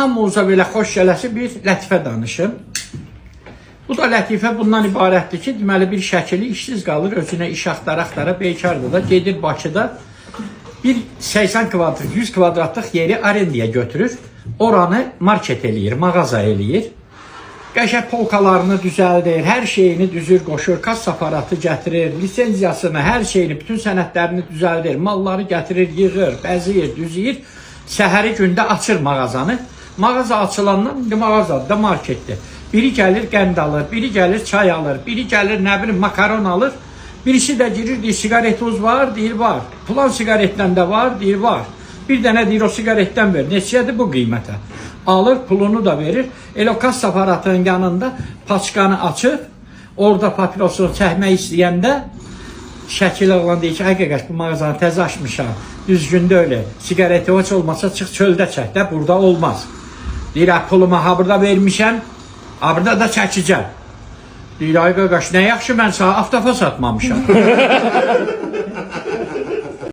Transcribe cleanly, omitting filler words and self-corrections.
hamımıza belə xoş gələsi bir lətifə danışım. Bu da lətifə bundan ibarətdir ki, deməli bir şəkili işsiz qalır, özünə iş axtara bekardır da, gedir Bakıda bir 80 kvadrat, 100 kvadratlıq yeri arendaya götürür, oranı market eləyir, mağaza eləyir. Qəşəng polkalarını düzəldir, hər şeyini düzür, qoşur, kassa aparatı gətirir, lisenziyasını, hər şeyini, bütün sənədlərini düzəldir, malları gətirir, yığır, bəziyir, düzəyir. Səhəri gündə açır mağazanı. Mağaza açılandan indi mağazadır da marketdir. Biri gəlir qənd alır, biri gəlir çay alır, biri gəlir nə bilim makaron alır. Birisi də girir, deyir, sigaretiniz var, deyir, var. Plan sigaretdən də var, deyir, var. Bir dənə deyir, o sigaretdən ver. Neçədir bu qiymətə? Alır, pulunu da verir. Elə o kassa aparatının yanında paçkanı açır. Orada papirosunu çəkmək istəyəndə şəkil oğlan deyir ki, həqiqət bu mağazanı təzə açmışam. Düzgündə öyle. Sigareti heç olmasa çıx çöldə çək də, burada olmaz. Deyir, pulumu ha burada vermişəm, ha burada da çəkəcəm. Deyir, ay qaqaş, nə yaxşı mən sana avtofa satmamışam.